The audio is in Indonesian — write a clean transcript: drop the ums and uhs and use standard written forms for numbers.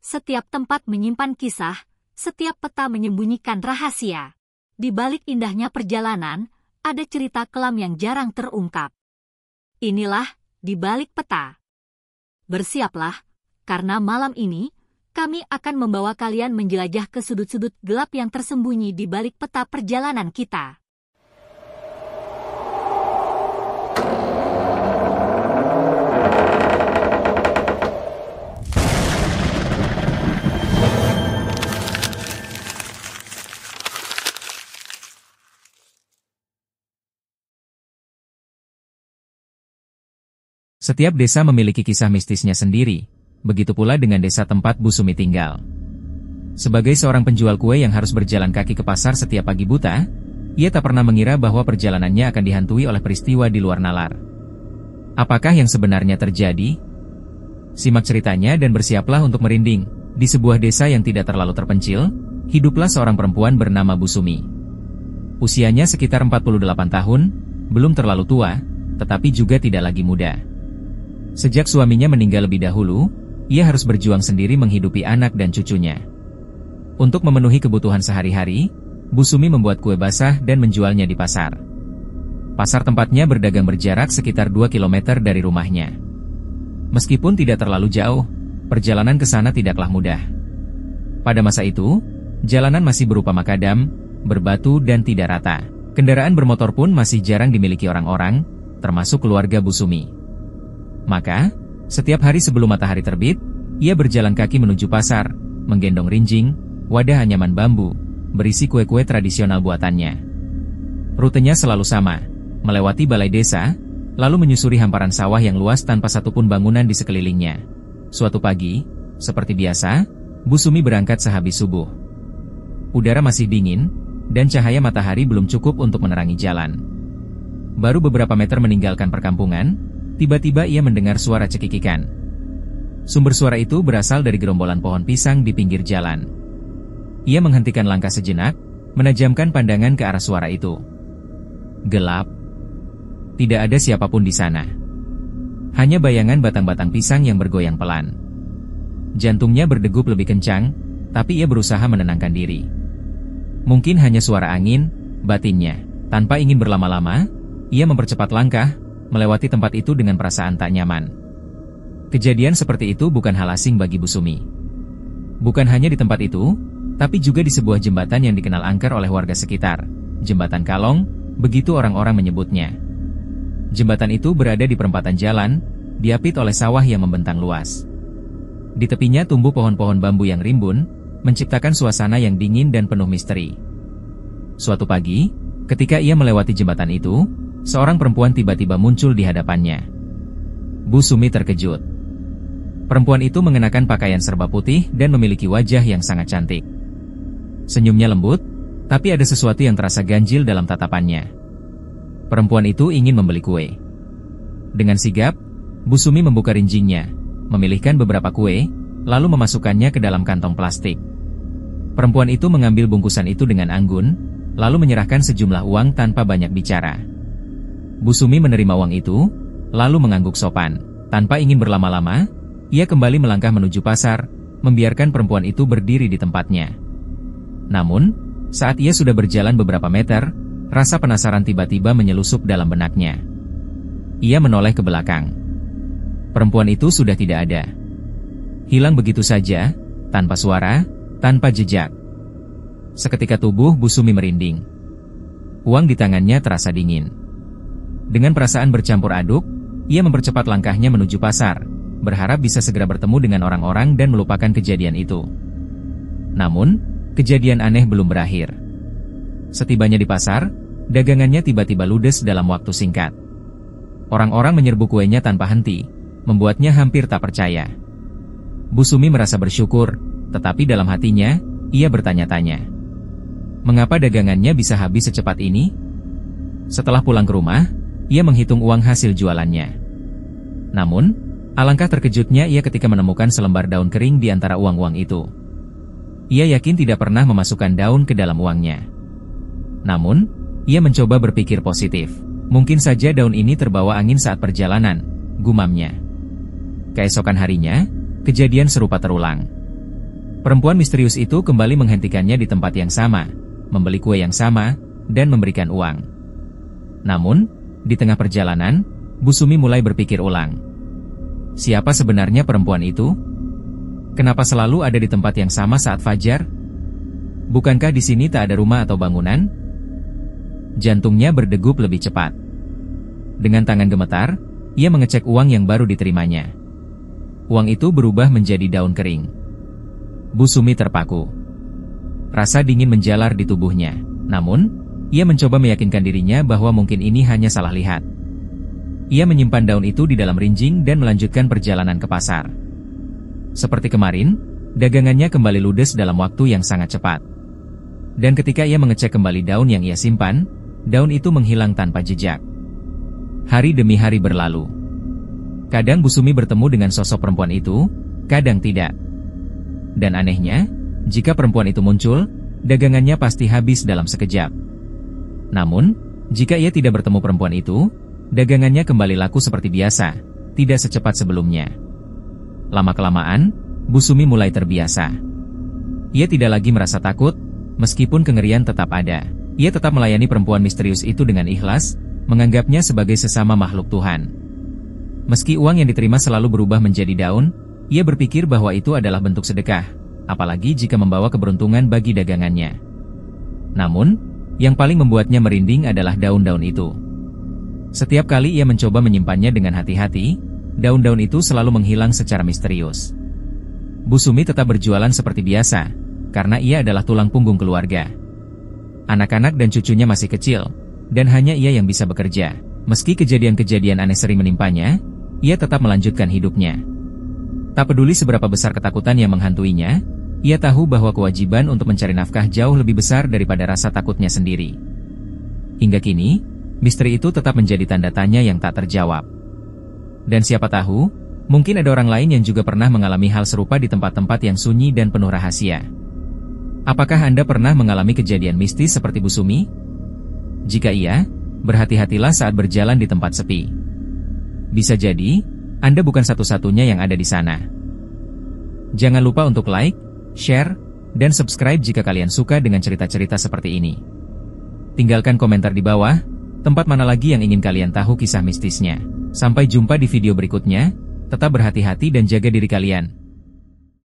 Setiap tempat menyimpan kisah, setiap peta menyembunyikan rahasia. Di balik indahnya perjalanan, ada cerita kelam yang jarang terungkap. Inilah Di Balik Peta. Bersiaplah, karena malam ini, kami akan membawa kalian menjelajah ke sudut-sudut gelap yang tersembunyi di balik peta perjalanan kita. Setiap desa memiliki kisah mistisnya sendiri, begitu pula dengan desa tempat Bu Sumi tinggal. Sebagai seorang penjual kue yang harus berjalan kaki ke pasar setiap pagi buta, ia tak pernah mengira bahwa perjalanannya akan dihantui oleh peristiwa di luar nalar. Apakah yang sebenarnya terjadi? Simak ceritanya dan bersiaplah untuk merinding. Di sebuah desa yang tidak terlalu terpencil, hiduplah seorang perempuan bernama Bu Sumi. Usianya sekitar 48 tahun, belum terlalu tua, tetapi juga tidak lagi muda. Sejak suaminya meninggal lebih dahulu, ia harus berjuang sendiri menghidupi anak dan cucunya. Untuk memenuhi kebutuhan sehari-hari, Bu Sumi membuat kue basah dan menjualnya di pasar. Pasar tempatnya berdagang berjarak sekitar 2 km dari rumahnya. Meskipun tidak terlalu jauh, perjalanan ke sana tidaklah mudah. Pada masa itu, jalanan masih berupa makadam, berbatu dan tidak rata. Kendaraan bermotor pun masih jarang dimiliki orang-orang, termasuk keluarga Bu Sumi. Maka, setiap hari sebelum matahari terbit, ia berjalan kaki menuju pasar, menggendong rinjing, wadah anyaman bambu, berisi kue-kue tradisional buatannya. Rutenya selalu sama, melewati balai desa, lalu menyusuri hamparan sawah yang luas tanpa satupun bangunan di sekelilingnya. Suatu pagi, seperti biasa, Bu Sumi berangkat sehabis subuh. Udara masih dingin, dan cahaya matahari belum cukup untuk menerangi jalan. Baru beberapa meter meninggalkan perkampungan, tiba-tiba ia mendengar suara cekikikan. Sumber suara itu berasal dari gerombolan pohon pisang di pinggir jalan. Ia menghentikan langkah sejenak, menajamkan pandangan ke arah suara itu. Gelap. Tidak ada siapapun di sana. Hanya bayangan batang-batang pisang yang bergoyang pelan. Jantungnya berdegup lebih kencang, tapi ia berusaha menenangkan diri. Mungkin hanya suara angin, batinnya. Tanpa ingin berlama-lama, ia mempercepat langkah, melewati tempat itu dengan perasaan tak nyaman. Kejadian seperti itu bukan hal asing bagi Bu Sumi. Bukan hanya di tempat itu, tapi juga di sebuah jembatan yang dikenal angker oleh warga sekitar. Jembatan Kalong, begitu orang-orang menyebutnya. Jembatan itu berada di perempatan jalan, diapit oleh sawah yang membentang luas. Di tepinya tumbuh pohon-pohon bambu yang rimbun, menciptakan suasana yang dingin dan penuh misteri. Suatu pagi, ketika ia melewati jembatan itu, seorang perempuan tiba-tiba muncul di hadapannya. Bu Sumi terkejut. Perempuan itu mengenakan pakaian serba putih dan memiliki wajah yang sangat cantik. Senyumnya lembut, tapi ada sesuatu yang terasa ganjil dalam tatapannya. Perempuan itu ingin membeli kue. Dengan sigap, Bu Sumi membuka rinjingnya, memilihkan beberapa kue, lalu memasukkannya ke dalam kantong plastik. Perempuan itu mengambil bungkusan itu dengan anggun, lalu menyerahkan sejumlah uang tanpa banyak bicara. Bu Sumi menerima uang itu, lalu mengangguk sopan. Tanpa ingin berlama-lama, ia kembali melangkah menuju pasar, membiarkan perempuan itu berdiri di tempatnya. Namun, saat ia sudah berjalan beberapa meter, rasa penasaran tiba-tiba menyelusup dalam benaknya. Ia menoleh ke belakang. Perempuan itu sudah tidak ada. Hilang begitu saja, tanpa suara, tanpa jejak. Seketika tubuh Bu Sumi merinding. Uang di tangannya terasa dingin. Dengan perasaan bercampur aduk, ia mempercepat langkahnya menuju pasar, berharap bisa segera bertemu dengan orang-orang dan melupakan kejadian itu. Namun, kejadian aneh belum berakhir. Setibanya di pasar, dagangannya tiba-tiba ludes dalam waktu singkat. Orang-orang menyerbu kuenya tanpa henti, membuatnya hampir tak percaya. Bu Sumi merasa bersyukur, tetapi dalam hatinya, ia bertanya-tanya. Mengapa dagangannya bisa habis secepat ini? Setelah pulang ke rumah, ia menghitung uang hasil jualannya. Namun, alangkah terkejutnya ia ketika menemukan selembar daun kering di antara uang-uang itu. Ia yakin tidak pernah memasukkan daun ke dalam uangnya. Namun, ia mencoba berpikir positif. Mungkin saja daun ini terbawa angin saat perjalanan, gumamnya. Keesokan harinya, kejadian serupa terulang. Perempuan misterius itu kembali menghentikannya di tempat yang sama, membeli kue yang sama, dan memberikan uang. Namun, di tengah perjalanan, Bu Sumi mulai berpikir ulang. Siapa sebenarnya perempuan itu? Kenapa selalu ada di tempat yang sama saat fajar? Bukankah di sini tak ada rumah atau bangunan? Jantungnya berdegup lebih cepat. Dengan tangan gemetar, ia mengecek uang yang baru diterimanya. Uang itu berubah menjadi daun kering. Bu Sumi terpaku. Rasa dingin menjalar di tubuhnya. Namun, ia mencoba meyakinkan dirinya bahwa mungkin ini hanya salah lihat. Ia menyimpan daun itu di dalam rinjing dan melanjutkan perjalanan ke pasar. Seperti kemarin, dagangannya kembali ludes dalam waktu yang sangat cepat. Dan ketika ia mengecek kembali daun yang ia simpan, daun itu menghilang tanpa jejak. Hari demi hari berlalu. Kadang Bu Sumi bertemu dengan sosok perempuan itu, kadang tidak. Dan anehnya, jika perempuan itu muncul, dagangannya pasti habis dalam sekejap. Namun, jika ia tidak bertemu perempuan itu, dagangannya kembali laku seperti biasa, tidak secepat sebelumnya. Lama-kelamaan, Bu Sumi mulai terbiasa. Ia tidak lagi merasa takut, meskipun kengerian tetap ada. Ia tetap melayani perempuan misterius itu dengan ikhlas, menganggapnya sebagai sesama makhluk Tuhan. Meski uang yang diterima selalu berubah menjadi daun, ia berpikir bahwa itu adalah bentuk sedekah, apalagi jika membawa keberuntungan bagi dagangannya. Namun, yang paling membuatnya merinding adalah daun-daun itu. Setiap kali ia mencoba menyimpannya dengan hati-hati, daun-daun itu selalu menghilang secara misterius. Bu Sumi tetap berjualan seperti biasa, karena ia adalah tulang punggung keluarga. Anak-anak dan cucunya masih kecil, dan hanya ia yang bisa bekerja. Meski kejadian-kejadian aneh sering menimpanya, ia tetap melanjutkan hidupnya. Tak peduli seberapa besar ketakutan yang menghantuinya, ia tahu bahwa kewajiban untuk mencari nafkah jauh lebih besar daripada rasa takutnya sendiri. Hingga kini, misteri itu tetap menjadi tanda tanya yang tak terjawab. Dan siapa tahu, mungkin ada orang lain yang juga pernah mengalami hal serupa di tempat-tempat yang sunyi dan penuh rahasia. Apakah Anda pernah mengalami kejadian mistis seperti Bu Sumi? Jika iya, berhati-hatilah saat berjalan di tempat sepi. Bisa jadi, Anda bukan satu-satunya yang ada di sana. Jangan lupa untuk like, share, dan subscribe jika kalian suka dengan cerita-cerita seperti ini. Tinggalkan komentar di bawah, tempat mana lagi yang ingin kalian tahu kisah mistisnya. Sampai jumpa di video berikutnya, tetap berhati-hati dan jaga diri kalian.